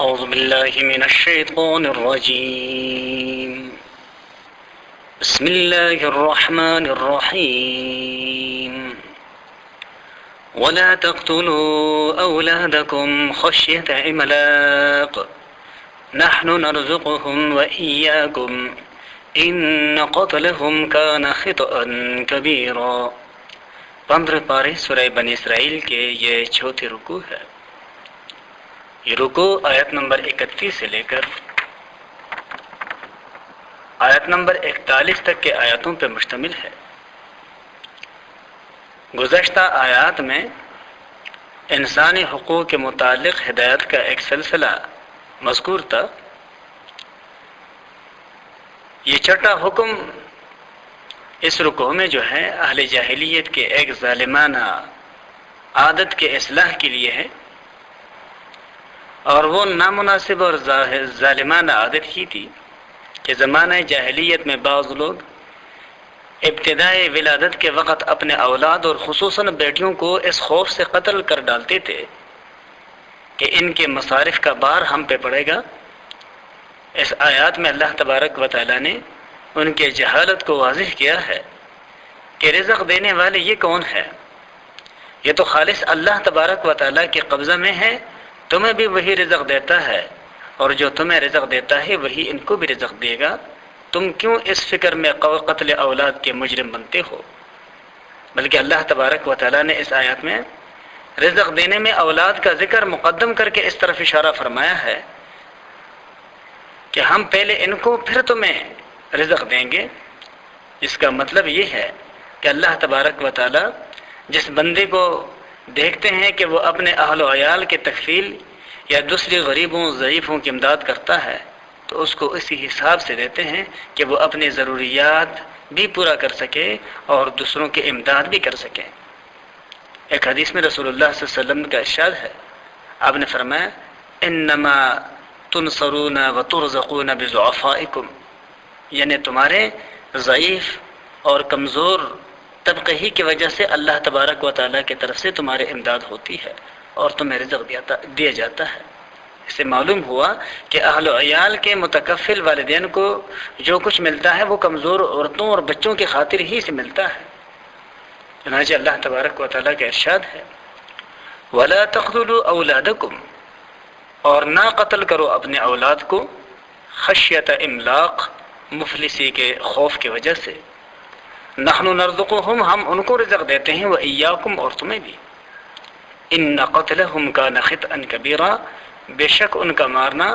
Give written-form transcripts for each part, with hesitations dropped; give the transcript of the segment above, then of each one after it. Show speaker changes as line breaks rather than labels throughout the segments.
أعوذ بالله من الشيطان الرجيم بسم الله الرحمن الرحيم ولا تقتلوا أولادكم خشية إملاق نحن نرزقهم وإياكم إن قتلهم كان خطأ كبيرا۔ 15 پارے سورہ بنی اسرائیل کے یہ چوتھی رکوع ہے۔ یہ رکوع آیت نمبر 31 سے لے کر آیت نمبر 41 تک کے آیاتوں پر مشتمل ہے۔ گزشتہ آیات میں انسانی حقوق کے متعلق ہدایت کا ایک سلسلہ مذکور تھا۔ یہ چھٹا حکم اس رکوع میں جو ہے اہل جاہلیت کے ایک ظالمانہ عادت کے اصلاح کے لیے ہے، اور وہ نامناسب اور ظالمانہ عادت ہی تھی کہ زمانہ جاہلیت میں بعض لوگ ابتدائی ولادت کے وقت اپنے اولاد اور خصوصاً بیٹیوں کو اس خوف سے قتل کر ڈالتے تھے کہ ان کے مصارف کا بار ہم پہ پڑے گا۔ اس آیات میں اللہ تبارک و تعالی نے ان کے جہالت کو واضح کیا ہے کہ رزق دینے والے یہ کون ہے؟ یہ تو خالص اللہ تبارک و تعالی کے قبضہ میں ہے، تمہیں بھی وہی رزق دیتا ہے، اور جو تمہیں رزق دیتا ہے وہی ان کو بھی رزق دے گا۔ تم کیوں اس فکر میں قتل اولاد کے مجرم بنتے ہو؟ بلکہ اللہ تبارک و تعالی نے اس آیات میں رزق دینے میں اولاد کا ذکر مقدم کر کے اس طرف اشارہ فرمایا ہے کہ ہم پہلے ان کو پھر تمہیں رزق دیں گے۔ جس کا مطلب یہ ہے کہ اللہ تبارک و تعالی جس بندے کو دیکھتے ہیں کہ وہ اپنے اہل و عیال کے تکفیل یا دوسری غریبوں ضعیفوں کی امداد کرتا ہے تو اس کو اسی حساب سے دیتے ہیں کہ وہ اپنی ضروریات بھی پورا کر سکے اور دوسروں کی امداد بھی کر سکے۔ ایک حدیث میں رسول اللہ صلی اللہ علیہ وسلم کا ارشاد ہے، آپ نے فرمایا انما تنصرون وترزقون بضعفائکم، یعنی تمہارے ضعیف اور کمزور طبقے ہی کی وجہ سے اللہ تبارک و تعالیٰ کی طرف سے تمہاری امداد ہوتی ہے اور تمہیں رزق دیا جاتا ہے۔ اس سے معلوم ہوا کہ اہل و عیال کے متکفل والدین کو جو کچھ ملتا ہے وہ کمزور عورتوں اور بچوں کی خاطر ہی سے ملتا ہے۔ چنانچہ اللہ تبارک و تعالیٰ کا ارشاد ہے وَلَا تَقْتُلُوا أَوْلَادَكُمْ، اور نہ قتل کرو اپنے اولاد کو، خشیت املاق، مفلسی کے خوف کی وجہ سے، نحن نرزقهم، ہم ان کو رزق دیتے ہیں، وإياكم، اور تمہیں بھی، ان قتلهم كان خطأ كبيرا، بے شک ان کا مارنا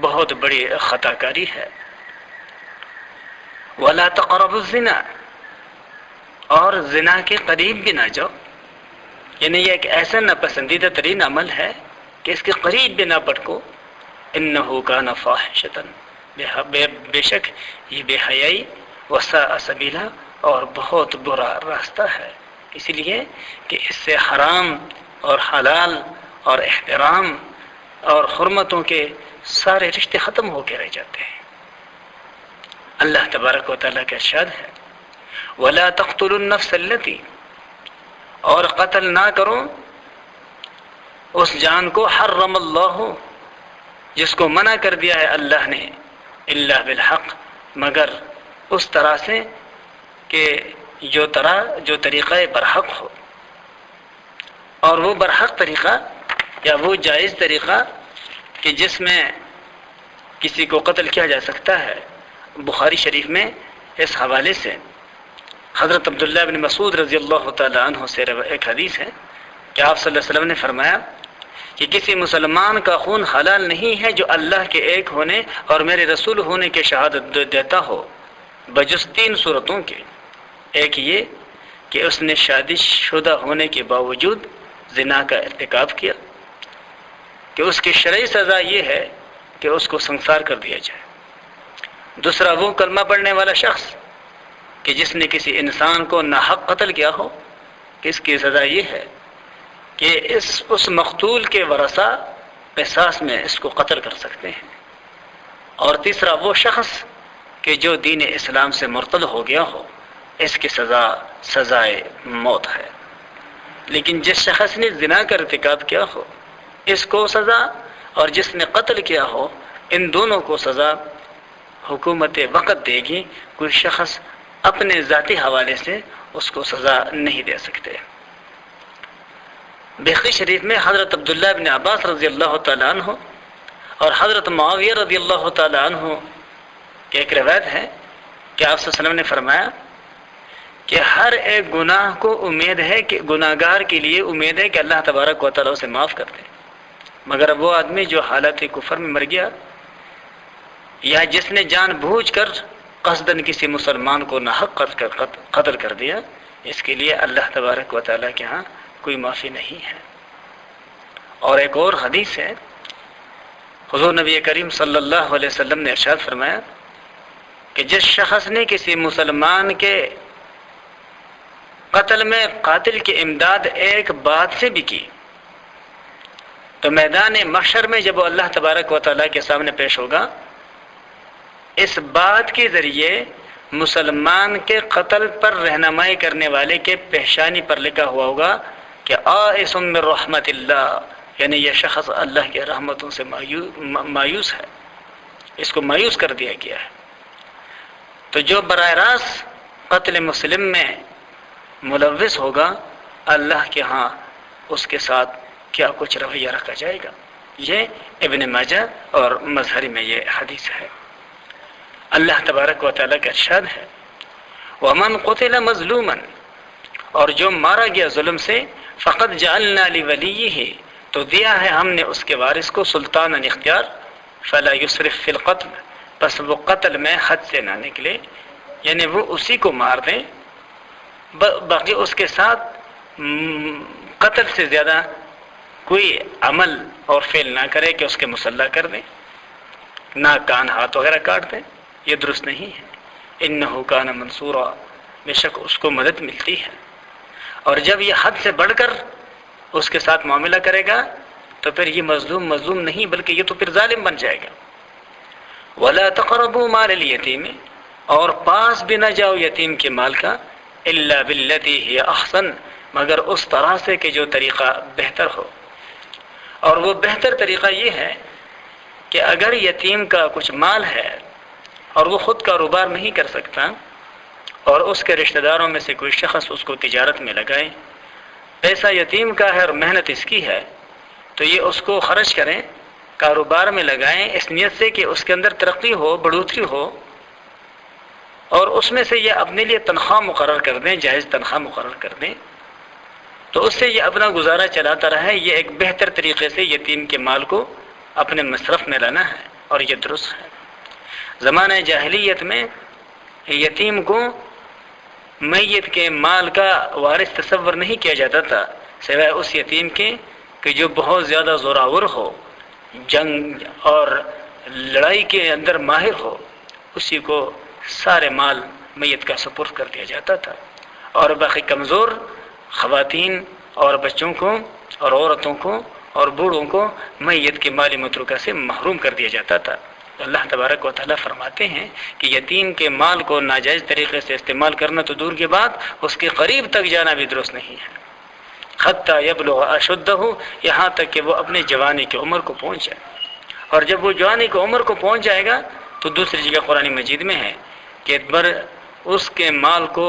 بہت بڑی خطا کاری ہے۔ ولا تقربوا الزنا، اور زنا کے قریب بھی نہ جاؤ، یعنی یہ ایک ایسا ناپسندیدہ ترین عمل ہے کہ اس کے قریب بھی نہ پٹکو۔ انه كان فاحشة، بے شک یہ بے حیائی، وساء سبیلا، اور بہت برا راستہ ہے، اس لیے کہ اس سے حرام اور حلال اور احترام اور حرمتوں کے سارے رشتے ختم ہو کے رہ جاتے ہیں۔ اللہ تبارک و تعالیٰ کا ارشاد ہے وَلَا تَقْتُلُوا النَّفْسَ الَّتِي، اور قتل نہ کرو اس جان کو، حرم اللہ، جس کو منع کر دیا ہے اللہ نے، الا بالحق، مگر اس طرح سے کہ جو طریقہ برحق ہو، اور وہ برحق طریقہ یا وہ جائز طریقہ کہ جس میں کسی کو قتل کیا جا سکتا ہے۔ بخاری شریف میں اس حوالے سے حضرت عبداللہ بن مسعود رضی اللہ تعالی عنہ سے ایک حدیث ہے کہ آپ صلی اللہ علیہ وسلم نے فرمایا کہ کسی مسلمان کا خون حلال نہیں ہے جو اللہ کے ایک ہونے اور میرے رسول ہونے کے شہادت دیتا ہو، بجز 3 صورتوں کے۔ ایک یہ کہ اس نے شادی شدہ ہونے کے باوجود زنا کا ارتکاب کیا، کہ اس کی شرعی سزا یہ ہے کہ اس کو سنسار کر دیا جائے۔ دوسرا وہ کلمہ پڑھنے والا شخص کہ جس نے کسی انسان کو ناحق قتل کیا ہو، کہ اس کی سزا یہ ہے کہ اس مقتول کے ورثہ قصاص میں اس کو قتل کر سکتے ہیں۔ اور تیسرا وہ شخص کہ جو دین اسلام سے مرتد ہو گیا ہو، اس کی سزائے موت ہے۔ لیکن جس شخص نے زنا کا ارتکاب کیا ہو، اس کو سزا اور جس نے قتل کیا ہو، ان دونوں کو سزا حکومت وقت دے گی، کوئی شخص اپنے ذاتی حوالے سے اس کو سزا نہیں دے سکتے۔ بخاری شریف میں حضرت عبداللہ بن عباس رضی اللہ تعالیٰ عنہ اور حضرت معاویہ رضی اللہ تعالیٰ عنہ کی ایک روایت ہے کہ آپ صلی اللہ علیہ وسلم نے فرمایا کہ ہر ایک گناہ کو امید ہے کہ گناہ گار کے لیے امید ہے کہ اللہ تبارک و تعالیٰ اسے معاف کر دے، مگر وہ آدمی جو حالت کفر میں مر گیا یا جس نے جان بوجھ کر قصداً کسی مسلمان کو ناحق قتل کر دیا، اس کے لیے اللہ تبارک و تعالیٰ کے ہاں کوئی معافی نہیں ہے۔ اور ایک اور حدیث ہے، حضور نبی کریم صلی اللہ علیہ وسلم نے ارشاد فرمایا کہ جس شخص نے کسی مسلمان کے قتل میں قاتل کی امداد ایک بات سے بھی کی، تو میدان محشر میں جب وہ اللہ تبارک و تعالیٰ کے سامنے پیش ہوگا، اس بات کے ذریعے مسلمان کے قتل پر رہنمائی کرنے والے کے پیشانی پر لکھا ہوا ہوگا کہ آئس من رحمت اللہ، یعنی یہ شخص اللہ کے رحمتوں سے مایوس ہے، اس کو مایوس کر دیا گیا ہے۔ تو جو براہ راست قتل مسلم میں ملوث ہوگا، اللہ کے ہاں اس کے ساتھ کیا کچھ رویہ رکھا جائے گا۔ یہ ابن ماجہ اور مظہری میں یہ حدیث ہے۔ اللہ تبارک و تعالیٰ کا ارشاد ہے وَمَنْ قُتِلَ مَظْلُومًا، اور جو مارا گیا ظلم سے، فَقَدْ جَعَلْنَا لِوَلِيِّهِ، تو دیا ہے ہم نے اس کے وارث کو سلطاناً اختیار، فَلَا يُسْرِفْ فِي الْقَتْلِ، بس وہ قتل میں حد سے نہ نکلے، یعنی وہ اسی کو مار دیں، باقی اس کے ساتھ قتل سے زیادہ کوئی عمل اور فعل نہ کرے کہ اس کے مسلح کر دیں، نہ کان ہاتھ وغیرہ کاٹ دیں، یہ درست نہیں ہے۔ انہ کان منصورا، بے شک اس کو مدد ملتی ہے۔ اور جب یہ حد سے بڑھ کر اس کے ساتھ معاملہ کرے گا تو پھر یہ مظلوم نہیں بلکہ یہ تو پھر ظالم بن جائے گا۔ ولا تقربوا مال الیتیم، اور پاس بھی نہ جاؤ یتیم کے مال کا، الا باللتی ہی احسن، مگر اس طرح سے کہ جو طریقہ بہتر ہو۔ اور وہ بہتر طریقہ یہ ہے کہ اگر یتیم کا کچھ مال ہے اور وہ خود کاروبار نہیں کر سکتا اور اس کے رشتہ داروں میں سے کوئی شخص اس کو تجارت میں لگائے، پیسہ یتیم کا ہے اور محنت اس کی ہے، تو یہ اس کو خرچ کریں، کاروبار میں لگائیں، اس نیت سے کہ اس کے اندر ترقی ہو، بڑھوتری ہو، اور اس میں سے یہ اپنے لیے تنخواہ مقرر کر دیں، جائز تنخواہ مقرر کر دیں، تو اس سے یہ اپنا گزارا چلاتا رہے۔ یہ ایک بہتر طریقے سے یتیم کے مال کو اپنے مصرف میں لانا ہے، اور یہ درست ہے۔ زمانہ جاہلیت میں یتیم کو میت کے مال کا وارث تصور نہیں کیا جاتا تھا، سوائے اس یتیم کے کہ جو بہت زیادہ زوراور ہو، جنگ اور لڑائی کے اندر ماہر ہو، اسی کو سارے مال میت کا سپرد کر دیا جاتا تھا، اور باقی کمزور خواتین اور بچوں کو اور عورتوں کو اور بوڑھوں کو میت کے مالی متروکہ سے محروم کر دیا جاتا تھا۔ اللہ تبارک و تعالیٰ فرماتے ہیں کہ یتیم کے مال کو ناجائز طریقے سے استعمال کرنا تو دور کی بات، اس کے قریب تک جانا بھی درست نہیں ہے۔ حتیٰ یبلغ اشدہ، یہاں تک کہ وہ اپنے جوانی کی عمر کو پہنچ جائے، اور جب وہ جوانی کی عمر کو پہنچ جائے گا تو دوسری جگہ قرآن مجید میں ہے کہ اس کے مال کو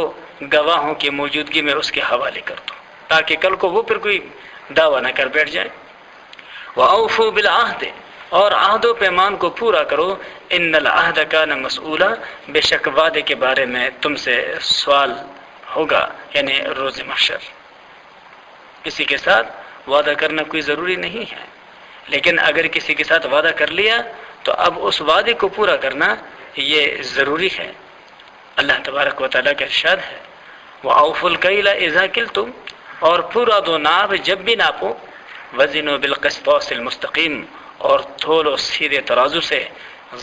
گواہوں کی موجودگی میں اس کے حوالے کر دو، تاکہ کل کو وہ پھر کوئی دعویٰ نہ کر بیٹھ جائے۔ وَأَوْفُوا بِالْعَهْدِ، اور عہد و پیمان کو پورا کرو، ان العہد کان مسئولا، بے شک وعدے کے بارے میں تم سے سوال ہوگا، یعنی روز محشر۔ کسی کے ساتھ وعدہ کرنا کوئی ضروری نہیں ہے، لیکن اگر کسی کے ساتھ وعدہ کر لیا تو اب اس وعدے کو پورا کرنا یہ ضروری ہے۔ اللہ تبارک و تعالیٰ کا ارشاد ہے وَأَوْفُوا الْكَيْلَ إِذَا كِلْتُمْ، اور پورا دو ناپ جب بھی ناپو، وزنوا بالقسطاس المستقیم، اور تولو سیدھے ترازو سے،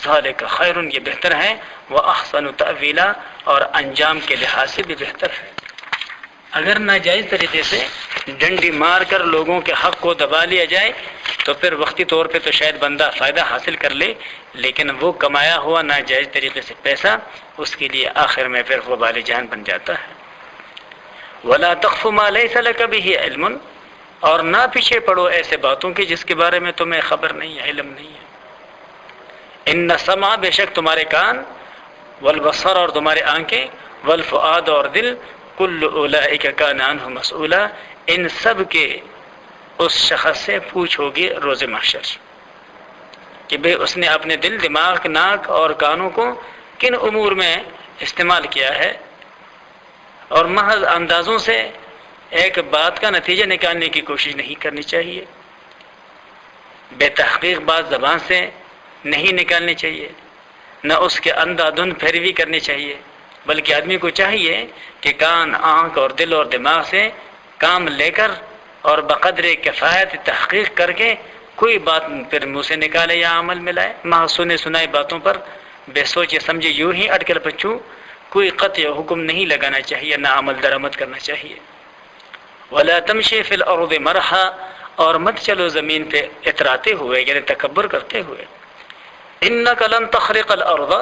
ذالک خیر، یہ بہتر ہے، وَأَحْسَنُ تَأْوِيلًا، اور انجام کے لحاظ سے بھی بہتر ہے۔ اگر ناجائز طریقے سے ڈنڈی مار کر لوگوں کے حق کو دبا لیا جائے تو پھر وقتی طور پہ تو شاید بندہ فائدہ حاصل کر لے، لیکن وہ کمایا ہوا ناجائز طریقے سے پیسہ اس کے لیے آخر میں پھر وبال جان بن جاتا ہے۔ وَلَا تَقْفُ مَا لَيْسَ لَكَ بِهِ عِلْمٌ، اور نہ پیچھے پڑو ایسے باتوں کی جس کے بارے میں تمہیں خبر نہیں ہے، علم نہیں ہے۔ ان سمع، بے شک تمہارے کان، والبصر اور تمہارے آنکھیں، والفؤاد اور دل، کل اولئک کان عنہ مسئولا، ان سب کے اس شخص سے پوچھو گے روز محشر کہ بھئی اس نے اپنے دل، دماغ، ناک اور کانوں کو کن امور میں استعمال کیا ہے، اور محض اندازوں سے ایک بات کا نتیجہ نکالنے کی کوشش نہیں کرنی چاہیے، بے تحقیق بات زبان سے نہیں نکالنی چاہیے، نہ اس کے اندھا دھند پیروی کرنی چاہیے، بلکہ آدمی کو چاہیے کہ کان، آنکھ اور دل اور دماغ سے کام لے کر اور بقدر کفایت تحقیق کر کے کوئی بات پھر منہ سے نکالے یا عمل میں لائے۔ محض سنے سنائی باتوں پر بے سوچے سمجھے یوں ہی اٹکل پچو کوئی قطع حکم نہیں لگانا چاہیے، نہ عمل درآمد کرنا چاہیے۔ ولا تمشی فی الارض مرحا، اور مت چلو زمین پہ اتراتے ہوئے یعنی تکبر کرتے ہوئے۔ انک لن تخرق الارض،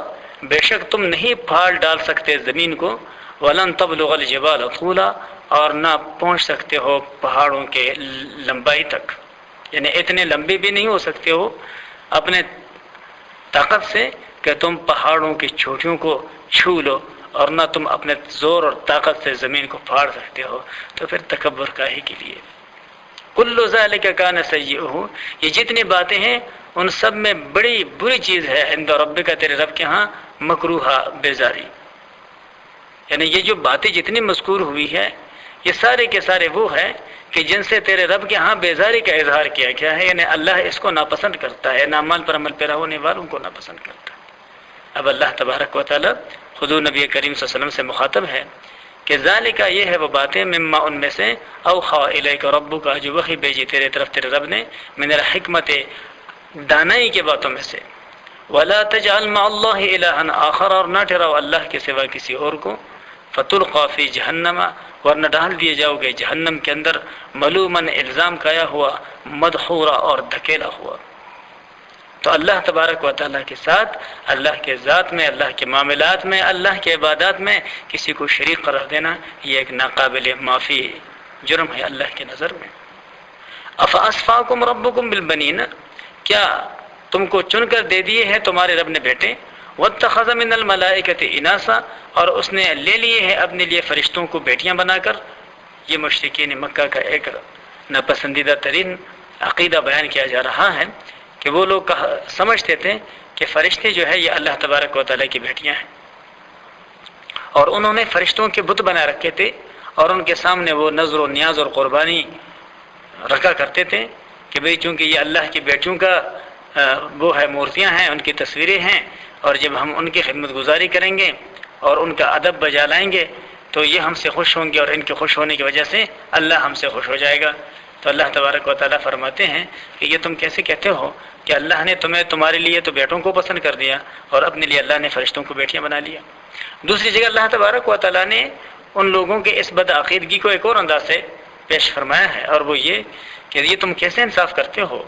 بے شک تم نہیں پھاڑ ڈال سکتے زمین کو، ولن تبلغ الجبال طولا، اور نہ پہنچ سکتے ہو پہاڑوں کے لمبائی تک، یعنی اتنے لمبے بھی نہیں ہو سکتے ہو اپنے طاقت سے کہ تم پہاڑوں کی چوٹیوں کو چھو لو، اور نہ تم اپنے زور اور طاقت سے زمین کو پھاڑ سکتے ہو، تو پھر تکبر کاہے کے لیے۔ کل ذالک کان سیئہ، یہ جتنی باتیں ہیں ان سب میں بڑی بری چیز ہے عند ربک، تیرے رب کے ہاں، مکروہہ، بیزاری، یعنی یہ جو باتیں جتنی مذکور ہوئی ہے یہ سارے کے سارے وہ ہیں کہ جن سے تیرے رب کے ہاں بیزاری کا اظہار کیا گیا ہے، یعنی اللہ اس کو ناپسند کرتا ہے، نامان پر عمل پیرا ہونے والوں کو ناپسند کرتا ہے۔ اب اللہ تبارک و تعالی حضور نبی کریم صلی اللہ علیہ وسلم سے مخاطب ہے کہ ذالک، یہ ہے وہ باتیں، مما، ان میں سے، اوحی الیک ربک، جو وحی بھیجی تیرے طرف تیرے رب نے، من الحکمت، دانائی کے باتوں میں سے، ولا تجعل مع اللہ الہا آخر، اور نہ ٹھہراؤ اللہ کے سوا کسی اور کو، فتلقى فی جہنم، ورنہ ڈال دیے جاؤ گے جہنم کے اندر، ملومن، الزام کایا ہوا، مدحورا، اور دھکیلا ہوا۔ تو اللہ تبارک و تعالیٰ کے ساتھ، اللہ کے ذات میں، اللہ کے معاملات میں، اللہ کے عبادات میں کسی کو شریک قرار دینا یہ ایک ناقابل معافی جرم ہے اللہ کی نظر میں۔ افاسفاکم ربکم بالبنین، کیا تم کو چن کر دے دیے ہیں تمہارے رب نے بیٹے، واتخذ من الملائکۃ اناسا، اور اس نے لے لیے ہیں اپنے لیے فرشتوں کو بیٹیاں بنا کر۔ یہ مشرکین مکہ کا ایک ناپسندیدہ ترین عقیدہ بیان کیا جا رہا ہے کہ وہ لوگ سمجھتے تھے کہ فرشتے جو ہے یہ اللہ تبارک و تعالیٰ کی بیٹیاں ہیں، اور انہوں نے فرشتوں کے بت بنا رکھے تھے، اور ان کے سامنے وہ نذر و نیاز اور قربانی رکھا کرتے تھے کہ بھئی چونکہ یہ اللہ کی بیٹیوں کا وہ ہے، مورتیاں ہیں، ان کی تصویریں ہیں، اور جب ہم ان کی خدمت گزاری کریں گے اور ان کا ادب بجا لائیں گے تو یہ ہم سے خوش ہوں گے، اور ان کے خوش ہونے کی وجہ سے اللہ ہم سے خوش ہو جائے گا۔ تو اللہ تبارک و تعالیٰ فرماتے ہیں کہ یہ تم کیسے کہتے ہو کہ اللہ نے تمہارے لیے تو بیٹوں کو پسند کر دیا، اور اپنے لیے اللہ نے فرشتوں کو بیٹیاں بنا لیا۔ دوسری جگہ اللہ تبارک و تعالیٰ نے ان لوگوں کے اس بدعقیدگی کو ایک اور انداز سے پیش فرمایا ہے، اور وہ یہ کہ یہ تم کیسے انصاف کرتے ہو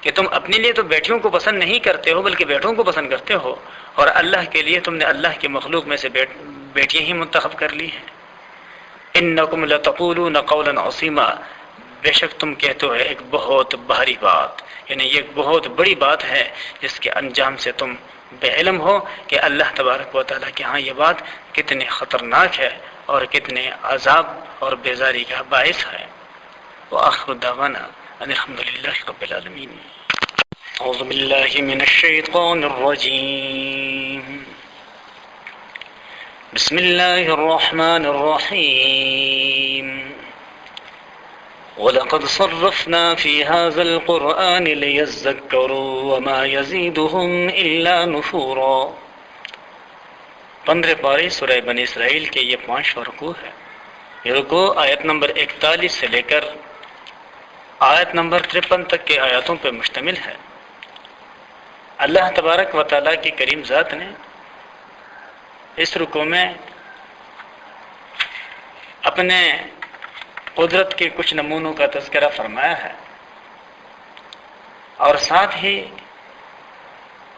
کہ تم اپنے لیے تو بیٹیوں کو پسند نہیں کرتے ہو بلکہ بیٹوں کو پسند کرتے ہو، اور اللہ کے لیے تم نے اللہ کی مخلوق میں سے بیٹیاں ہی منتخب کر لی ہیں۔ انکم لتقولون قولا عظیما، بے شک تم کہتے ہو ایک بہت بھاری بات، یعنی یہ ایک بہت بڑی بات ہے جس کے انجام سے تم بے علم ہو کہ اللہ تبارک و تعالیٰ کے ہاں یہ بات کتنی خطرناک ہے اور کتنے عذاب اور بیزاری کا باعث ہے۔ وآخر دعوانا ان الحمد للہ رب العالمین۔ اعوذ باللہ من الشیطان الرجیم، بسم اللہ الرحمن الرحیم۔ وَلَقَدْ صَرَّفْنَا فِي هَذَا الْقُرْآنِ لِيَذَّكَّرُوا وَمَا يَزِيدُهُمْ إِلَّا نُفُورًا۔ 15 پارے سورہ بنی اسرائیل کے یہ 5واں رکوع ہے۔ یہ رکوع آیت نمبر 41 سے لے کر آیت نمبر 53 تک کے آیاتوں پر مشتمل ہے۔ اللہ تبارک و تعالیٰ کی کریم ذات نے اس رکوع میں اپنے قدرت کے کچھ نمونوں کا تذکرہ فرمایا ہے، اور ساتھ ہی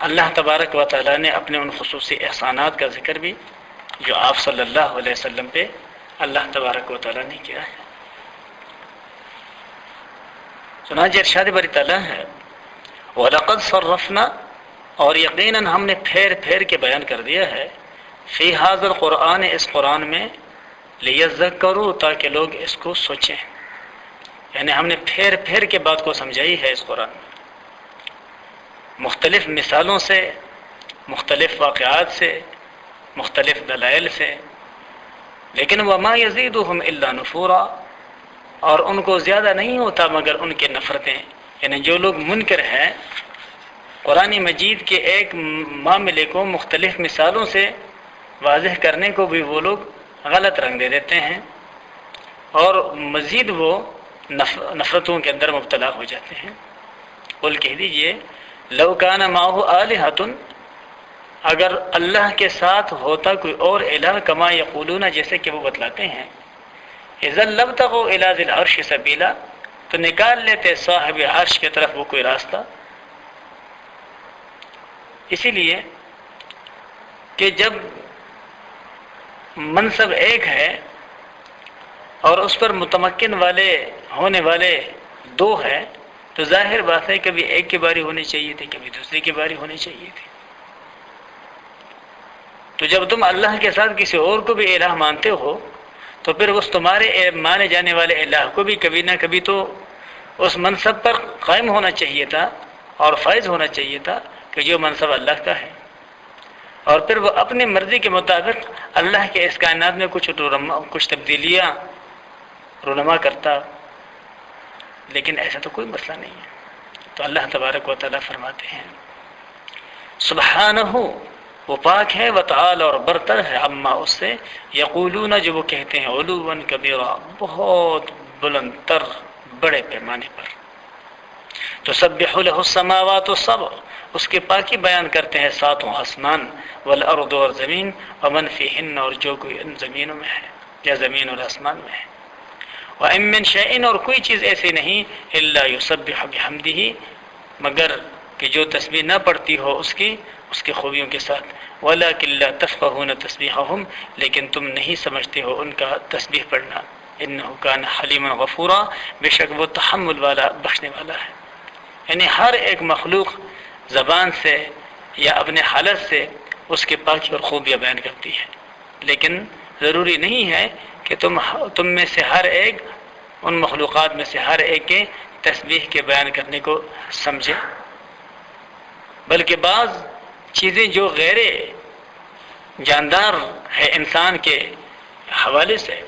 اللہ تبارک و تعالیٰ نے اپنے ان خصوصی احسانات کا ذکر بھی جو آپ صلی اللہ علیہ وسلم پہ اللہ تبارک و تعالیٰ نے کیا ہے۔ چنانچہ ارشاد باری تعالیٰ ہے وَلَقَدْ صَرَّفْنَا، اور یقیناً ہم نے پھیر پھیر کے بیان کر دیا ہے، فی ھذا القرآن، اس قرآن میں، لیذکروا، تاکہ لوگ اس کو سوچیں، یعنی ہم نے پھیر پھیر کے بات کو سمجھائی ہے اس قرآن میں، مختلف مثالوں سے، مختلف واقعات سے، مختلف دلائل سے، لیکن وما یزیدہم الا نفورا، اور ان کو زیادہ نہیں ہوتا مگر ان کے نفرتیں، یعنی جو لوگ منکر ہیں قرآن مجید کے ایک معاملے کو مختلف مثالوں سے واضح کرنے کو بھی وہ لوگ غلط رنگ دے دیتے ہیں، اور مزید وہ نفرتوں کے اندر مبتلا ہو جاتے ہیں۔ قل کہہ دیجئے لو کان معہ آلہۃ، اگر اللہ کے ساتھ ہوتا کوئی اور الہ، کما یقولون، جیسے کہ وہ بتلاتے ہیں، اذا لابتغوا الی ذی العرش سبیلا، تو نکال لیتے صاحب عرش کی طرف وہ کوئی راستہ۔ اسی لیے کہ جب منصب ایک ہے اور اس پر متمکن والے ہونے والے دو ہیں، تو ظاہر بات ہے کبھی ایک کی باری ہونی چاہیے تھی، کبھی دوسرے کی باری ہونی چاہیے تھی۔ تو جب تم اللہ کے ساتھ کسی اور کو بھی الہ مانتے ہو، تو پھر اس تمہارے مانے جانے والے الہ کو بھی کبھی نہ کبھی تو اس منصب پر قائم ہونا چاہیے تھا اور فائز ہونا چاہیے تھا کہ جو منصب اللہ کا ہے، اور پھر وہ اپنی مرضی کے مطابق اللہ کے اس کائنات میں کچھ تبدیلیاں رونما کرتا، لیکن ایسا تو کوئی مسئلہ نہیں ہے۔ تو اللہ تبارک و تعالیٰ فرماتے ہیں سبحانہ، وہ پاک ہے، وتعالی، اور برتر ہے، عما، اس سے، یقولون، جو وہ کہتے ہیں، علوا کبیرا، بہت بلند تر بڑے پیمانے پر۔ تسبح له السماوات السبع، اس کے پاکی بیان کرتے ہیں ساتوں آسمان، والارض، اور زمین، ومن فیہن، اور جو کوئی ان زمینوں میں ہے یا زمین اور آسمان میں ہے، وَإِن مِّن شَيْءٍ، اور کوئی چیز ایسی نہیں، إِلَّا يُسَبِّحُ بِحَمْدِهِ، مگر کہ جو تسبیح نہ پڑتی ہو اس کی خوبیوں کے ساتھ، وَلَكِن لَّا تَفْقَهُونَ تَسْبِيحَهُمْ، لیکن تم نہیں سمجھتے ہو ان کا تسبیح پڑھنا، إِنَّهُ كَانَ حَلِيمًا غَفُورًا، بے شک وہ تحمل والا، بخشنے والا ہے۔ یعنی ہر ایک مخلوق زبان سے یا اپنے حالت سے اس کے پاکی اور خوبیاں بیان کرتی ہے، لیکن ضروری نہیں ہے کہ تم میں سے ہر ایک، ان مخلوقات میں سے ہر ایک کے تسبیح کے بیان کرنے کو سمجھے، بلکہ بعض چیزیں جو غیر جاندار ہے انسان کے حوالے سے،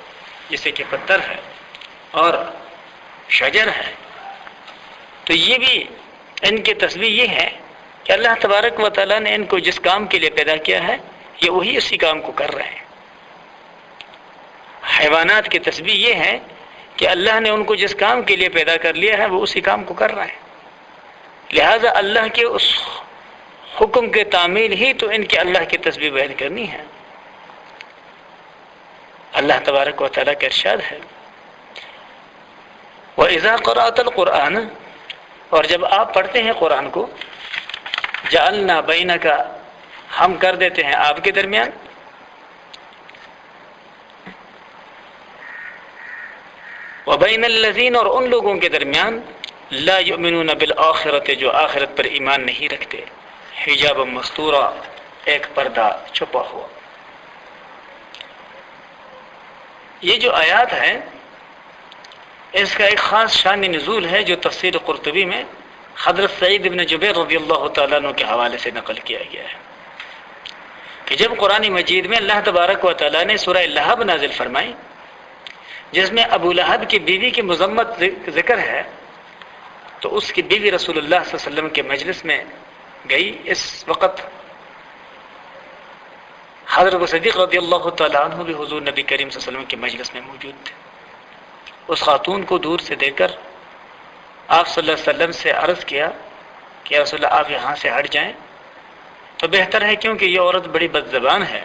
جیسے کہ پتھر ہے اور شجر ہے، تو یہ بھی ان کی تسبیح یہ ہے کہ اللہ تبارک و تعالیٰ نے ان کو جس کام کے لیے پیدا کیا ہے، یہ وہی اسی کام کو کر رہے ہیں۔ حیوانات کی تسبیح یہ ہے کہ اللہ نے ان کو جس کام کے لیے پیدا کر لیا ہے وہ اسی کام کو کر رہے ہیں، لہذا اللہ کے اس حکم کے تعمیل ہی تو ان کے اللہ کی تسبیح بیان کرنی ہے۔ اللہ تبارک و تعالیٰ کا ارشاد ہے وَإِذَا قَرَأْتَ الْقُرْآنَ، اور جب آپ پڑھتے ہیں قرآن کو، جعلنا بینک، ہم کر دیتے ہیں آپ کے درمیان، وبین الذین، اور ان لوگوں کے درمیان، لا یؤمنون بالآخرۃ، جو آخرت پر ایمان نہیں رکھتے، حجابا مستورا، ایک پردہ چھپا ہوا۔ یہ جو آیات ہے اس کا ایک خاص شان نزول ہے جو تفسیر قرطبی میں حضرت سعید بن جبیر رضی اللہ تعالیٰ عنہ کے حوالے سے نقل کیا گیا ہے کہ جب قرآن مجید میں اللہ تبارک و تعالیٰ نے سورہ لہب نازل فرمائی، جس میں ابو لہب کی بیوی کی مذمت ذکر ہے، تو اس کی بیوی رسول اللہ صلی اللہ علیہ وسلم کے مجلس میں گئی۔ اس وقت حضرت صدیق رضی اللہ تعالیٰ عنہ بھی حضور نبی کریم صلی اللہ علیہ وسلم کے مجلس میں موجود تھے۔ اس خاتون کو دور سے دیکھ کر آپ صلی اللہ علیہ وسلم سے عرض کیا کہ یا رسول اللہ، آپ یہاں سے ہٹ جائیں تو بہتر ہے، کیونکہ یہ عورت بڑی بد زبان ہے،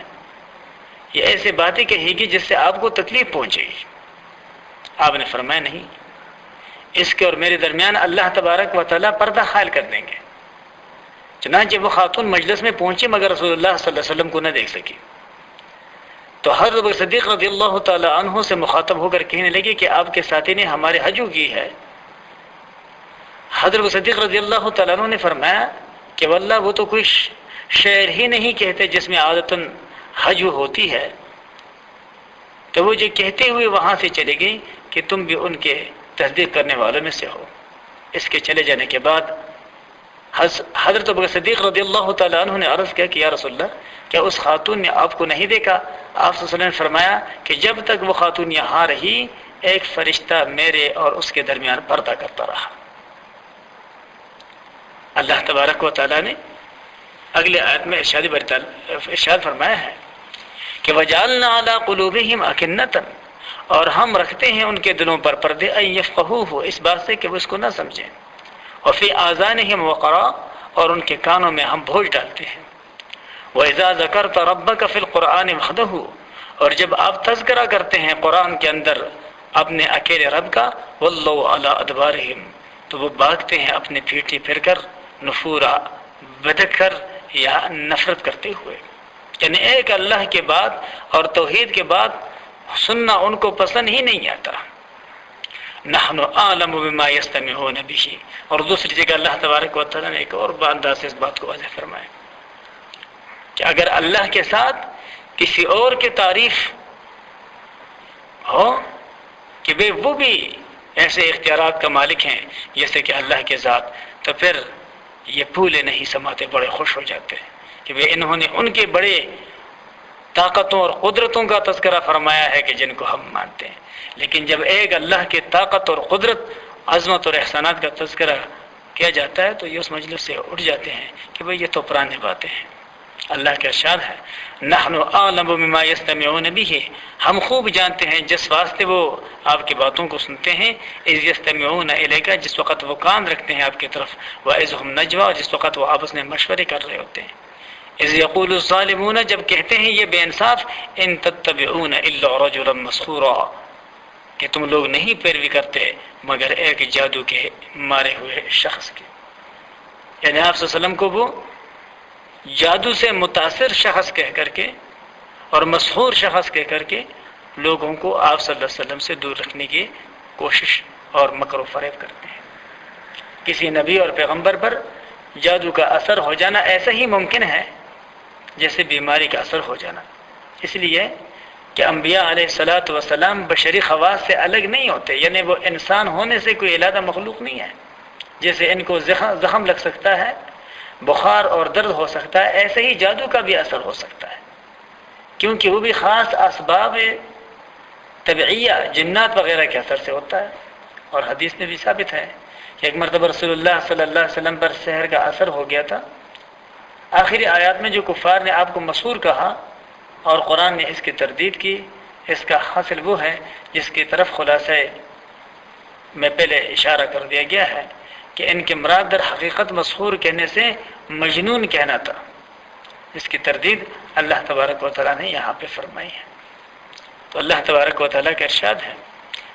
یہ ایسے باتیں کہے گی جس سے آپ کو تکلیف پہنچے گی۔ آپ نے فرمایا نہیں، اس کے اور میرے درمیان اللہ تبارک و تعالیٰ پردہ حائل کر دیں گے۔ چنانچہ وہ خاتون مجلس میں پہنچی مگر رسول اللہ صلی اللہ علیہ وسلم کو نہ دیکھ سکی، تو حضرت صدیق رضی اللہ تعالی عنہ سے مخاطب ہو کر کہنے لگے کہ آپ کے ساتھی نے ہمارے حجو کی ہے، حضرت صدیق رضی اللہ تعالیٰ عنہ نے فرمایا کہ واللہ وہ تو کوئی شعر ہی نہیں کہتے جس میں عادتاً حجو ہوتی ہے، تو وہ جو کہتے ہوئے وہاں سے چلے گئی کہ تم بھی ان کے تصدیق کرنے والوں میں سے ہو۔ اس کے چلے جانے کے بعد حضرت ابوبکر صدیق رضی اللہ تعالیٰ عنہ نے عرض کیا کہ یا رسول اللہ، کیا اس خاتون نے آپ کو نہیں دیکھا؟ آپ صلی اللہ علیہ وسلم نے فرمایا کہ جب تک وہ خاتون یہاں رہی ایک فرشتہ میرے اور اس کے درمیان پردہ کرتا رہا۔ اللہ تبارک و تعالیٰ نے اگلے آیت میں ارشاد فرمایا ہے کہ وَجَعَلْنَا عَلَىٰ قُلُوبِهِمْ أَكِنَّةً، اور ہم رکھتے ہیں ان کے دلوں پر پردے أَن يَفْقَهُوهُ، اس بات سے کہ وہ اس کو نہ سمجھیں، وَفِي آذَانِهِمْ وَقْرًا، اور ان کے کانوں میں ہم بوجھ ڈالتے ہیں، وَإِذَا ذَكَرْتَ رَبَّكَ فِي الْقُرْآنِ وَحْدَهُ، اور جب آپ تذکرہ کرتے ہیں قرآن کے اندر اپنے اکیلے رب کا، وَاللَّوْا عَلَىٰ أَدْبَارِهِمْ، تو وہ بھاگتے ہیں اپنے پیٹھی پھر کر، نفورا، بدک کر یا نفرت کرتے ہوئے، یعنی ایک اللہ کے بعد اور توحید کے بعد سننا ان کو پسند ہی نہیں آتا۔ نحن اعلم بما یستمعون به، اور دوسری جگہ اللہ تبارک و تعالیٰ نے ایک اور انداز سے اس بات کو واضح فرمایا کہ اگر اللہ کے ساتھ کسی اور کی تعریف ہو کہ وہ بھی ایسے اختیارات کا مالک ہیں جیسے کہ اللہ کے ذات، تو پھر یہ پھولے نہیں سماتے، بڑے خوش ہو جاتے ہیں کہ انہوں نے ان کے بڑے طاقتوں اور قدرتوں کا تذکرہ فرمایا ہے کہ جن کو ہم مانتے ہیں۔ لیکن جب ایک اللہ کے طاقت اور قدرت، عظمت اور احسانات کا تذکرہ کیا جاتا ہے تو یہ اس مجلس سے اٹھ جاتے ہیں کہ بھئی یہ تو پرانی باتیں ہیں۔ اللہ کا ارشاد ہے نحن اعلم بما یستمعون به، ہم خوب جانتے ہیں جس واسطے وہ آپ کی باتوں کو سنتے ہیں، اذ یستمعون الیک، جس وقت وہ کان رکھتے ہیں آپ کی طرف، واذ هم نجوا، جس وقت وہ آپس میں مشورے کر رہے ہوتے ہیں، اذ یقول الظالمون، جب کہتے ہیں یہ بے انصاف، ان تتبعون الا رجلا مسحورا، کہ تم لوگ نہیں پیروی کرتے مگر ایک جادو کے مارے ہوئے شخص کی، یعنی آپ صلی اللہ علیہ وسلم کو وہ جادو سے متاثر شخص کہہ کر کے اور مسحور شخص کہہ کر کے لوگوں کو آپ صلی اللہ علیہ وسلم سے دور رکھنے کی کوشش اور مکر و فریب کرتے ہیں۔ کسی نبی اور پیغمبر پر جادو کا اثر ہو جانا ایسا ہی ممکن ہے جیسے بیماری کا اثر ہو جانا، اس لیے کہ انبیاء علیہ الصلاۃ والسلام بشری خواص سے الگ نہیں ہوتے، یعنی وہ انسان ہونے سے کوئی علیحدہ مخلوق نہیں ہے۔ جیسے ان کو زخم لگ سکتا ہے، بخار اور درد ہو سکتا ہے، ایسے ہی جادو کا بھی اثر ہو سکتا ہے، کیونکہ وہ بھی خاص اسباب طبعیہ جنات وغیرہ کے اثر سے ہوتا ہے۔ اور حدیث میں بھی ثابت ہے کہ ایک مرتبہ رسول اللہ صلی اللہ علیہ وسلم پر سحر کا اثر ہو گیا تھا۔ آخری آیات میں جو کفار نے آپ کو مسحور کہا اور قرآن نے اس کی تردید کی، اس کا حاصل وہ ہے جس کی طرف خلاصہ میں پہلے اشارہ کر دیا گیا ہے کہ ان کے مراد در حقیقت مسحور کہنے سے مجنون کہنا تھا۔ اس کی تردید اللہ تبارک و تعالیٰ نے یہاں پہ فرمائی ہے۔ تو اللہ تبارک و تعالیٰ کا ارشاد ہے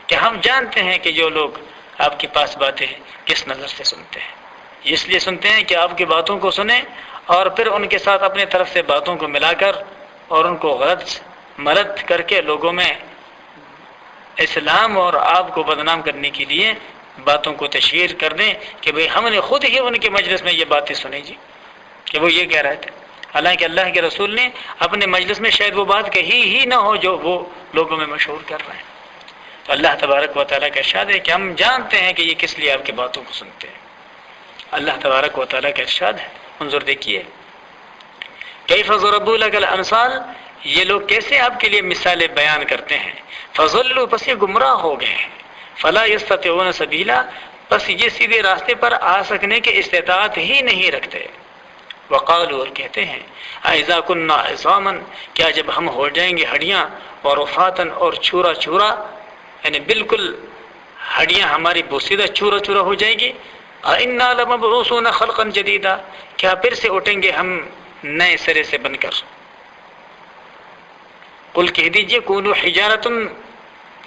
کہ ہم جانتے ہیں کہ جو لوگ آپ کے پاس باتیں کس نظر سے سنتے ہیں، اس لیے سنتے ہیں کہ آپ کی باتوں کو سنیں اور پھر ان کے ساتھ اپنے طرف سے باتوں کو ملا کر اور ان کو غلط ملت کر کے لوگوں میں اسلام اور آپ کو بدنام کرنے کے لیے باتوں کو تشہیر کر دیں کہ بھئی ہم نے خود ہی ان کے مجلس میں یہ باتیں سنی جی کہ وہ یہ کہہ رہے تھے، حالانکہ اللہ کے رسول نے اپنے مجلس میں شاید وہ بات کہی ہی نہ ہو جو وہ لوگوں میں مشہور کر رہے ہیں۔ تو اللہ تبارک و تعالیٰ کا ارشاد ہے کہ ہم جانتے ہیں کہ یہ کس لیے آپ کی باتوں کو سنتے ہیں۔ اللہ تبارک و تعالیٰ کا ارشاد ہے، انظر دیکھیے کیف ضربوا لک الامثال، یہ لوگ کیسے آپ کے لیے مثالیں بیان کرتے ہیں، فضلوا، پس یہ گمراہ ہو گئے ہیں، فلا یستطیعون سبیلا، پس یہ سیدھے راستے پر آ سکنے کی استطاعت ہی نہیں رکھتے، وقالوا، اور کہتے ہیں اذا كنا عظاما، کیا جب ہم ہو جائیں گے ہڈیاں، ورفاتا، اور چورا چورا، یعنی بالکل ہڈیاں ہماری بوسیدہ چورا چورا ہو جائے گی، انا لمبعوثون خلقا جدیدا، کیا پھر سے اٹھیں گے ہم نئے سرے سے بن کر، قل کہہ دیجئے کونوا حجارۃ،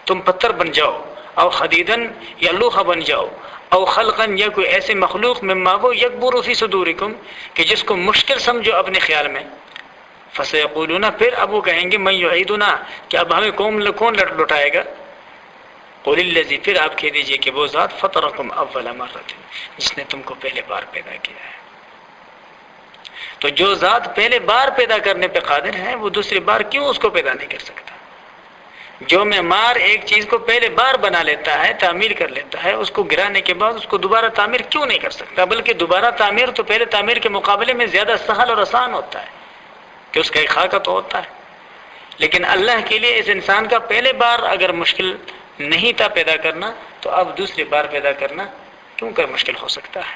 تم پتھر بن جاؤ، او حدیدا، یا لوہا بن جاؤ، او خلقا، یا کوئی ایسے مخلوق مما وہ یکبر فی صدورکم، کہ جس کو مشکل سمجھو اپنے خیال میں، فسیقولون، پھر اب وہ کہیں گے من یعیدنا، کہ اب ہمیں کون لوٹائے گا، قل الذی، پھر آپ کہہ دیجئے کہ وہ ذات فطرکم اول مرۃ، جس نے تم کو پہلے بار پیدا کیا ہے۔ تو جو ذات پہلے بار پیدا کرنے پہ قادر ہے وہ دوسری بار کیوں اس کو پیدا نہیں کر سکتا؟ جو معمار ایک چیز کو پہلے بار بنا لیتا ہے، تعمیر کر لیتا ہے، اس کو گرانے کے بعد اس کو دوبارہ تعمیر کیوں نہیں کر سکتا؟ بلکہ دوبارہ تعمیر تو پہلے تعمیر کے مقابلے میں زیادہ سہل اور آسان ہوتا ہے کہ اس کا ایک خاکہ تو ہوتا ہے۔ لیکن اللہ کے لیے اس انسان کا پہلے بار اگر مشکل نہیں تھا پیدا کرنا، تو اب دوسری بار پیدا کرنا کیوں کر مشکل ہو سکتا ہے؟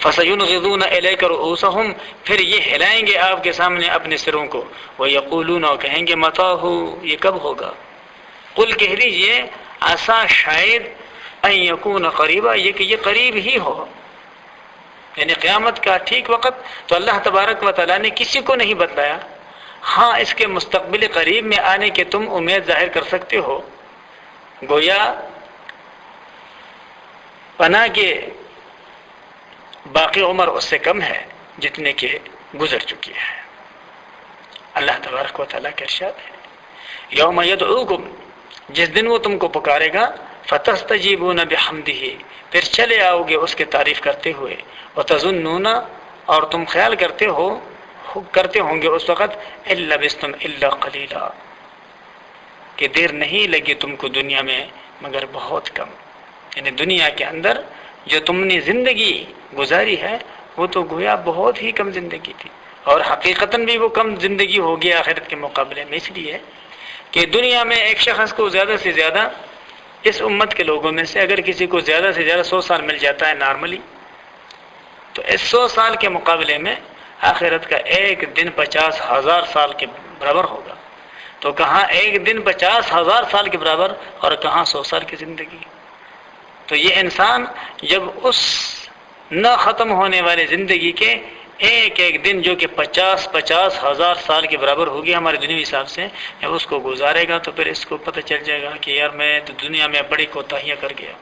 فَسَيُنْغِضُونَ إِلَيْكَ رُؤُوسَهُمْ، پھر یہ ہلائیں گے آپ کے سامنے اپنے سروں کو، وَيَقُولُونَ، اور کہیں گے مَتَىٰ، یہ کب ہوگا؟ قل کہہ دیجئے عسیٰ، شاید، ان یکون قریبا، یہ کہ یہ قریب ہی ہو، یعنی قیامت کا ٹھیک وقت تو اللہ تبارک و تعالیٰ نے کسی کو نہیں بتلایا۔ ہاں اس کے مستقبل قریب میں آنے کے تم امید ظاہر کر سکتے ہو، گویا پناہ کے باقی عمر اس سے کم ہے جتنے کہ گزر چکی ہے۔ اللہ تبارک و تعالیٰ کا ارشاد ہے یوم یدعوکم، جس دن وہ تم کو پکارے گا، فتستجیبون بحمدہ، پھر چلے آؤ گے اس کے تعریف کرتے ہوئے، وتظنون، اور تم خیال کرتے ہوں گے اس وقت، الا لبثتم الا قلیلا، کہ دیر نہیں لگی تم کو دنیا میں مگر بہت کم، یعنی دنیا کے اندر جو تم نے زندگی گزاری ہے وہ تو گویا بہت ہی کم زندگی تھی، اور حقیقتاً بھی وہ کم زندگی ہوگی آخرت کے مقابلے میں، اس لیے کہ دنیا میں ایک شخص کو زیادہ سے زیادہ، اس امت کے لوگوں میں سے اگر کسی کو زیادہ سے زیادہ 100 سال مل جاتا ہے نارملی، تو اس 100 سال کے مقابلے میں آخرت کا ایک دن 50,000 سال کے برابر ہوگا۔ تو کہاں ایک دن 50,000 سال کے برابر، اور کہاں 100 سال کی زندگی۔ تو یہ انسان جب اس نہ ختم ہونے والے زندگی کے ایک ایک دن جو کہ 50,000 سال کے برابر ہوگی ہمارے دنیوی حساب سے، جب اس کو گزارے گا تو پھر اس کو پتہ چل جائے گا کہ یار میں تو دنیا میں بڑی کوتاہیاں کر گیا۔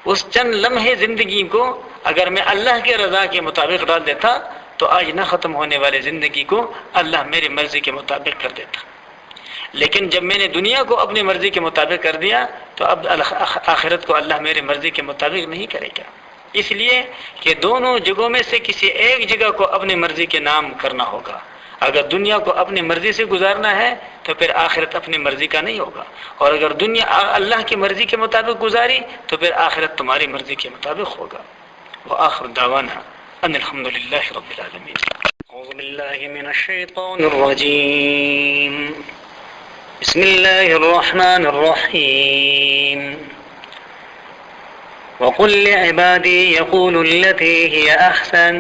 اس چند لمحے زندگی کو اگر میں اللہ کے رضا کے مطابق ڈال دیتا تو آج نہ ختم ہونے والے زندگی کو اللہ میری مرضی کے مطابق کر دیتا، لیکن جب میں نے دنیا کو اپنی مرضی کے مطابق کر دیا تو اب آخرت کو اللہ میری مرضی کے مطابق نہیں کرے گا، اس لیے کہ دونوں جگہوں میں سے کسی ایک جگہ کو اپنی مرضی کے نام کرنا ہوگا۔ اگر دنیا کو اپنی مرضی سے گزارنا ہے تو پھر آخرت اپنی مرضی کا نہیں ہوگا، اور اگر دنیا اللہ کی مرضی کے مطابق گزاری تو پھر آخرت تمہاری مرضی کے مطابق ہوگا۔ وآخر دعوانا ان الحمد للہ رب العالمین۔ اعوذ باللہ من الشیطان الرجیم، بسم اللہ الرحمن الرحیم، وقل لعبادی یقولوا التی ہی احسن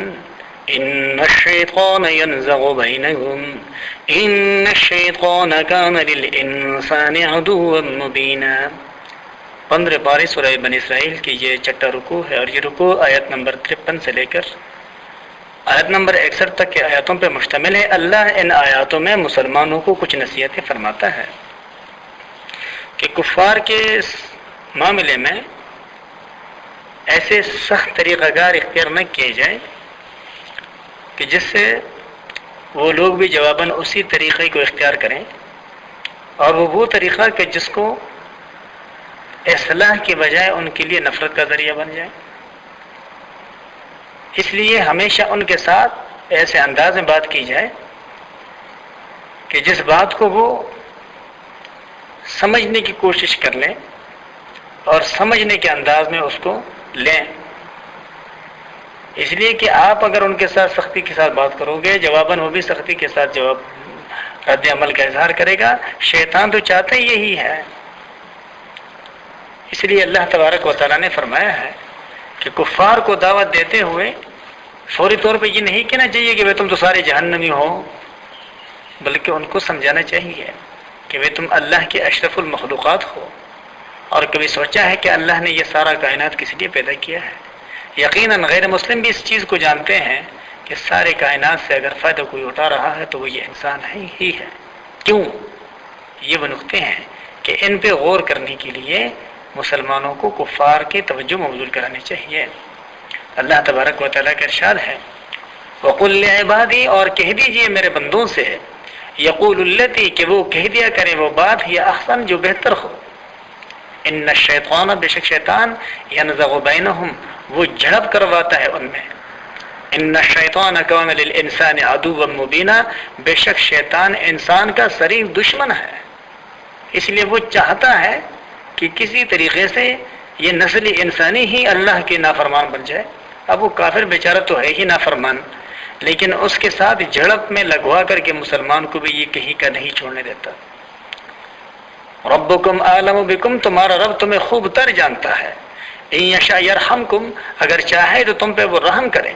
ان الشیطان ینزغ بینہم ان الشیطان کان للانسان عدوا مبینا۔ 15 پارے سورہ بنی اسرائیل کی یہ چھٹا رکوع ہے، اور یہ رکوع آیت نمبر 53 سے لے کر آیت نمبر 61 تک کے آیاتوں پر مشتمل ہے۔ اللہ ان آیاتوں میں مسلمانوں کو کچھ نصیحتیں فرماتا ہے کہ کفار کے معاملے میں ایسے سخت طریقہ کار اختیار نہ کیے جائے کہ جس سے وہ لوگ بھی جواباً اسی طریقے کو اختیار کریں، اور وہ طریقہ کہ جس کو اصلاح کی بجائے ان کے لیے نفرت کا ذریعہ بن جائے۔ اس لیے ہمیشہ ان کے ساتھ ایسے انداز میں بات کی جائے کہ جس بات کو وہ سمجھنے کی کوشش کر لیں اور سمجھنے کے انداز میں اس کو لیں۔ اس لیے کہ آپ اگر ان کے ساتھ سختی کے ساتھ بات کرو گے، جواباً وہ بھی سختی کے ساتھ جواب رد عمل کا اظہار کرے گا۔ شیطان تو چاہتا ہی یہی ہے۔ اس لیے اللہ تبارک و تعالیٰ نے فرمایا ہے کہ کفار کو دعوت دیتے ہوئے فوری طور پہ یہ نہیں کہنا چاہیے کہ تم تو سارے جہنمی ہو، بلکہ ان کو سمجھانا چاہیے کہ تم اللہ کے اشرف المخلوقات ہو، اور کبھی سوچا ہے کہ اللہ نے یہ سارا کائنات کس لیے پیدا کیا ہے؟ یقیناً غیر مسلم بھی اس چیز کو جانتے ہیں کہ سارے کائنات سے اگر فائدہ کوئی اٹھا رہا ہے تو وہ یہ انسان ہی ہے۔ کیوں؟ یہ وہ نقطے ہیں کہ ان پہ غور کرنے کے لیے مسلمانوں کو کفار کی توجہ مبذول کرانی چاہیے۔ اللہ تبارک و تعالیٰ کا ارشاد ہے وَقُلْ لِعِبَادِي، اور کہہ دیجئے میرے بندوں سے، یقول التی، کہ وہ کہہ دیا کریں وہ بات، یا احسن، جو بہتر ہو، ان الشیطان، بے شک شیطان، ینزغ بینہم، وہ جھڑپ کرواتا ہے ان میں. ان الشیطان کان للانسان عدوا مبینا، بے شک شیطان انسان کا صریح دشمن ہے. اس لیے وہ چاہتا ہے کہ کسی طریقے سے یہ نسل انسانی ہی اللہ کے نافرمان بن جائے. اب وہ کافر بیچارہ تو ہے ہی نافرمان، لیکن اس کے ساتھ جھڑپ میں لگوا کر کے مسلمان کو بھی یہ کہیں کا نہیں چھوڑنے دیتا. ربکم اعلم بکم، تمہارا رب تمہیں خوب تر جانتا ہے. ان یشاء یرحمکم، اگر چاہے تو تم پہ وہ رحم کرے.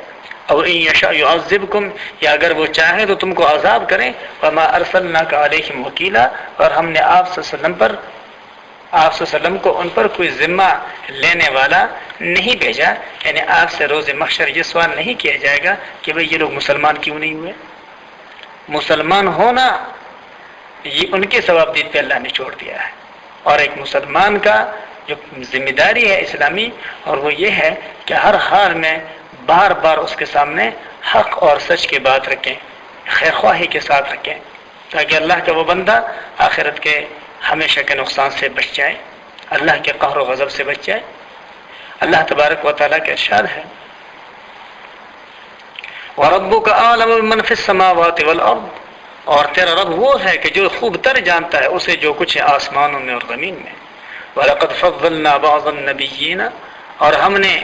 اور ان یشاء یعذبکم، یا اگر وہ چاہے تو تم کو عذاب کریں. وما ارسلناک علیہم وکیلا، اور ہم نے آپ صلی اللہ علیہ وسلم کو ان پر کوئی ذمہ لینے والا نہیں بھیجا. یعنی آپ سے روز محشر یہ سوال نہیں کیا جائے گا کہ بھئی یہ لوگ مسلمان کیوں نہیں ہوئے. مسلمان ہونا یہ ان کے ثوابدید پہ اللہ نے چھوڑ دیا ہے. اور ایک مسلمان کا جو ذمہ داری ہے اسلامی، اور وہ یہ ہے کہ ہر حال میں بار بار اس کے سامنے حق اور سچ کی بات رکھیں، خیر خواہی کے ساتھ رکھیں، تاکہ اللہ کا وہ بندہ آخرت کے ہمیشہ کے نقصان سے بچ جائے، اللہ کے قہر و غضب سے بچ جائے. اللہ تبارک و تعالیٰ کا ارشاد ہے وَرَبُّكَ أَعْلَمُ بِمَنْ فِي السَّمَاوَاتِ وَالْأَرْضِ، اور تیرا رب وہ ہے کہ جو خوب تر جانتا ہے اسے جو کچھ ہے آسمانوں میں اور زمین میں. وَلَقَدْ فَضَّلْنَا بَعْضَ النَّبِيِّينَ، اور ہم نے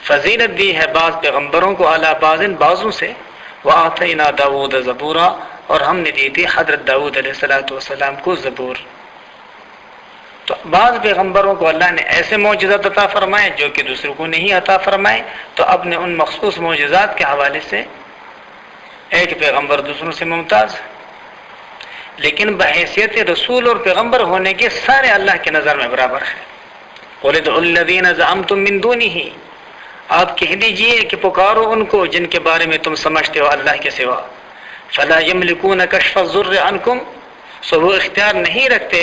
فضیلت دی ہے بعض پیغمبروں کو علی بعض بعضوں سے. وَآتَيْنَا دَاوُودَ زَبُورًا، اور ہم نے دی تھی حضرت داؤد علیہ السلام کو زبور. تو بعض پیغمبروں کو اللہ نے ایسے معجزات عطا فرمائے جو کہ دوسروں کو نہیں عطا فرمائے، تو اپنے ان مخصوص معجزات کے حوالے سے ایک پیغمبر دوسروں سے ممتاز، لیکن بحیثیت رسول اور پیغمبر ہونے کے سارے اللہ کے نظر میں برابر ہے. قُلِ ادْعُوا الَّذِينَ زَعَمْتُم مِّن دُونِهِ، آپ کہہ دیجئے کہ پکارو ان کو جن کے بارے میں تم سمجھتے ہو اللہ کے سوا. فَلَا يَمْلِكُونَ كَشْفَ الضُّرِّ عَنْكُمْ، سو وہ اختیار نہیں رکھتے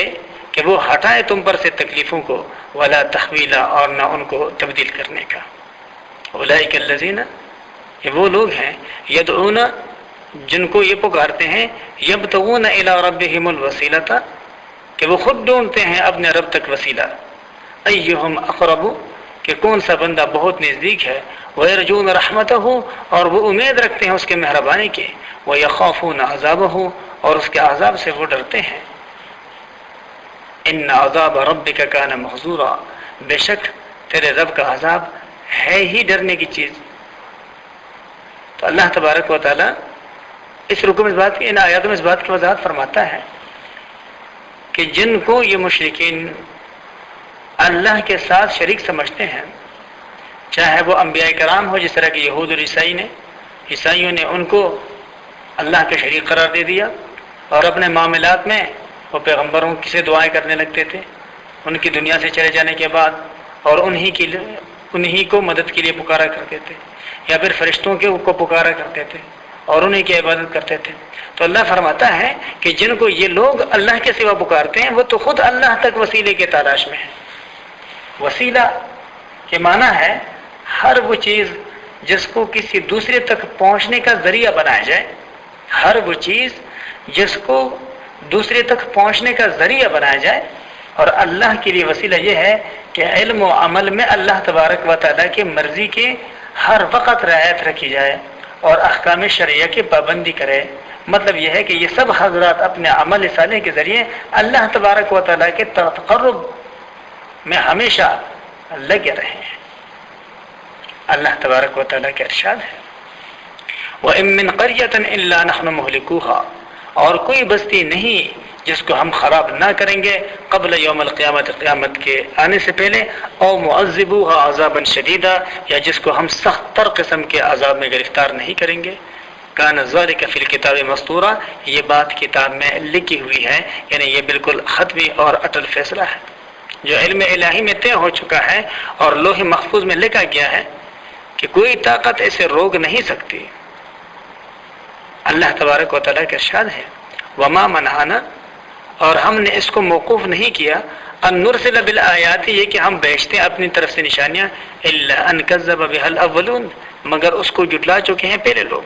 کہ وہ ہٹائے تم پر سے تکلیفوں کو. وَلَا تَحْوِيلًا، اور نہ ان کو تبدیل کرنے کا. أُولَئِكَ الَّذِينَ، یہ وہ لوگ ہیں یدعون، جن کو یہ پکارتے ہیں یبتغون الی ربہم الوسیلۃ، کہ وہ خود ڈھونڈتے ہیں اپنے رب تک وسیلہ. ایہم اقرب، کہ کون سا بندہ بہت نزدیک ہے. ویرجون رحمتہ، اور وہ امید رکھتے ہیں اس کے مہربانی کی. ویخافون عذابہ، اور اس کے عذاب سے وہ ڈرتے ہیں. ان عذاب ربک کان محذورا، بے شک تیرے رب کا عذاب ہے ہی ڈرنے کی چیز. تو اللہ تبارک و تعالی اس رکوع میں اس بات کی، ان آیاتوں میں اس بات کی وضاحت فرماتا ہے کہ جن کو یہ مشرکین اللہ کے ساتھ شریک سمجھتے ہیں، چاہے وہ انبیاء کرام ہو، جس طرح کہ یہود اور عیسائیوں نے ان کو اللہ کے شریک قرار دے دیا، اور اپنے معاملات میں وہ پیغمبروں سے دعائیں کرنے لگتے تھے ان کی دنیا سے چلے جانے کے بعد، اور انہی کو مدد کے لیے پکارا کرتے تھے، یا پھر فرشتوں کو پکارا کرتے تھے اور انہی کی عبادت کرتے تھے. تو اللہ فرماتا ہے کہ جن کو یہ لوگ اللہ کے سوا پکارتے ہیں وہ تو خود اللہ تک وسیلے کے تلاش میں ہیں. وسیلہ کے معنی ہے ہر وہ چیز جس کو کسی دوسرے تک پہنچنے کا ذریعہ بنایا جائے، ہر وہ چیز جس کو دوسرے تک پہنچنے کا ذریعہ بنایا جائے. اور اللہ کے لیے وسیلہ یہ ہے کہ علم و عمل میں اللہ تبارک و تعالیٰ کی مرضی کی ہر وقت رعایت رکھی جائے اور احکام شرعیہ کی پابندی کرے. مطلب یہ ہے کہ یہ سب حضرات اپنے عمل صالح کے ذریعے اللہ تبارک و تعالیٰ کے تقرب میں ہمیشہ لگے رہے ہیں. اللہ تبارک و تعالیٰ کا ارشاد ہے وَإِن مِّن قَرْيَةٍ إِلَّا نَحْنُ مُهْلِكُوهَا، اور کوئی بستی نہیں جس کو ہم خراب نہ کریں گے قبل یوم القیامت، قیامت کے آنے سے پہلے. او معذبوها عذابا شدیدا، یا جس کو ہم سخت تر قسم کے عذاب میں گرفتار نہیں کریں گے. کان ذلک فی الکتاب مستورا، یہ بات کتاب میں لکھی ہوئی ہے، یعنی یہ بالکل حتمی اور اٹل فیصلہ ہے جو علم الہی میں طے ہو چکا ہے اور لوح محفوظ میں لکھا گیا ہے کہ کوئی طاقت اسے روک نہیں سکتی. اللہ تبارک و تعالیٰ کا ارشاد ہے وما منعنا، اور ہم نے اس کو موقوف نہیں کیا، ان نرسل بالآیات، یہ کہ ہم بیچتے ہیں اپنی طرف سے نشانیاں، الا ان کذب بها الاولون، مگر اس کو جھٹلا چکے ہیں پہلے لوگ.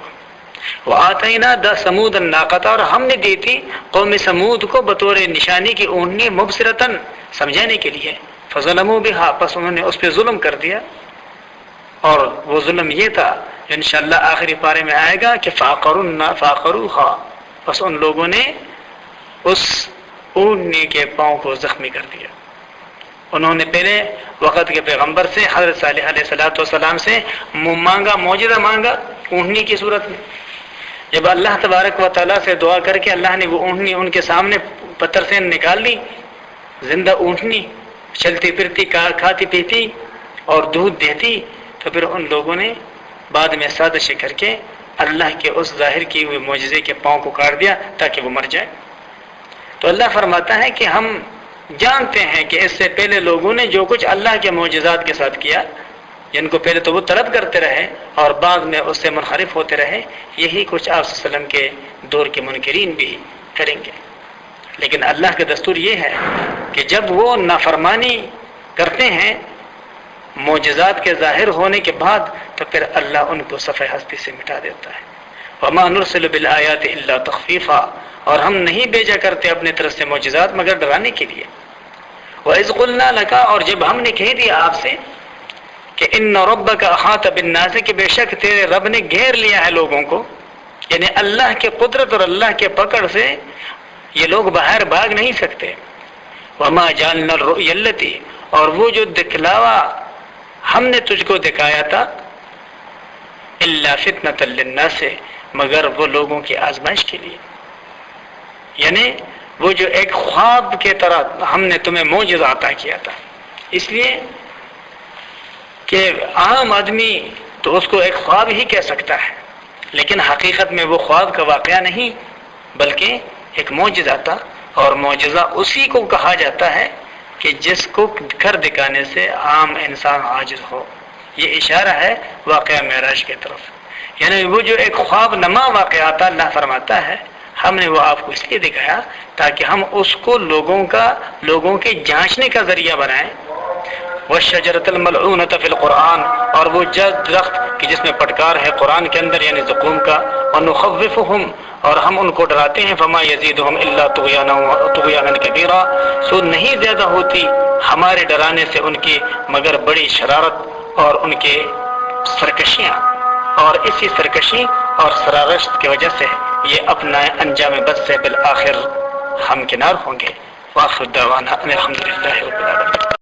وآتینا ثمود الناقۃ، اور ہم نے دی تھی قوم سمود کو بطور نشانی کی اونٹنی، مبصرۃ، سمجھانے کے لیے. فظلموا بها، پس انہوں نے اس پہ ظلم کر دیا، اور وہ ظلم یہ تھا جو انشاءاللہ آخری پارے میں آئے گا کہ فعقروها، بس ان لوگوں نے اس اونٹنی کے پاؤں کو زخمی کر دیا۔ انہوں نے پہلے وقت کے پیغمبر سے حضرت صالح علیہ السلام سے مانگا، معجزہ مانگا اونٹنی کی صورت میں۔ جب اللہ تبارک و تعالیٰ سے دعا کر کے اللہ نے وہ اونٹنی ان کے سامنے پتھر سے نکال لی، زندہ اونٹنی چلتی پھرتی کھاتی پیتی اور دودھ دیتی، تو پھر ان لوگوں نے بعد میں سازش کر کے اللہ کے اس ظاہر کی ہوئے معجزے کے پاؤں کو کاٹ دیا تاکہ وہ مر جائے۔ تو اللہ فرماتا ہے کہ ہم جانتے ہیں کہ اس سے پہلے لوگوں نے جو کچھ اللہ کے معجزات کے ساتھ کیا، جن کو پہلے تو وہ طلب کرتے رہے اور بعد میں اس سے منحرف ہوتے رہے، یہی کچھ آپ صلی اللہ علیہ وسلم کے دور کے منکرین بھی کریں گے۔ لیکن اللہ کا دستور یہ ہے کہ جب وہ نافرمانی کرتے ہیں معجزات کے ظاہر ہونے کے بعد، تو پھر اللہ ان کو صفحہ ہستی سے مٹا دیتا ہے۔ وَمَا نُرْسِلُ بِالْآيَاتِ إِلَّا تَخْفِيفًا، اور ہم نہیں بھیجا کرتے اپنے طرف سے معجزات مگر ڈرانے کے لیے۔ وَإِذْ قُلْنَا لَكَ، اور جب ہم نے کہہ دیا آپ سے کہ إِنَّ رَبَّكَ أَحَاطَ بِالنَّاسِ، کہ بے شک تیرے رب نے گھیر لیا ہے لوگوں کو، یعنی اللہ کے قدرت اور اللہ کے پکڑ سے یہ لوگ باہر بھاگ نہیں سکتے۔ وَمَا جَعَلْنَا الرُّؤْيَا الَّتِي، اور وہ جو دکھلاوا ہم نے تجھ کو دکھایا تھا، إِلَّا فِتْنَةً لِلنَّاسِ، مگر وہ لوگوں کی آزمائش کے لیے، یعنی وہ جو ایک خواب کے طرح ہم نے تمہیں معجزہ عطا کیا تھا، اس لیے کہ عام آدمی تو اس کو ایک خواب ہی کہہ سکتا ہے، لیکن حقیقت میں وہ خواب کا واقعہ نہیں بلکہ ایک معجزہ تھا، اور معجزہ اسی کو کہا جاتا ہے کہ جس کو کر دکھانے سے عام انسان عاجز ہو۔ یہ اشارہ ہے واقعہ معراج کی طرف، یعنی وہ جو ایک خواب نما واقعہ تھا، اللہ فرماتا ہے ہم نے وہ آپ کو اس لیے دکھایا تاکہ ہم اس کو لوگوں کے جانچنے کا ذریعہ بنائیں۔ والشجرۃ الملعونۃ فی القرآن، اور وہ درخت کہ جس میں پٹکار ہے قرآن کے اندر یعنی زقوم کا، ونخوفہم، اور ہم ان کو ڈراتے ہیں، فما یزیدہم الا طغیانا کبیرا، سو نہیں زیادہ ہوتی ہمارے ڈرانے سے ان کی مگر بڑی شرارت اور ان کے سرکشیاں، اور اسی سرکشی اور شرارت کی وجہ سے یہ اپنا انجام بد سے بالآخر ہم کنار ہوں گے۔ وآخر دعوانا ان الحمد للہ رب العالمین۔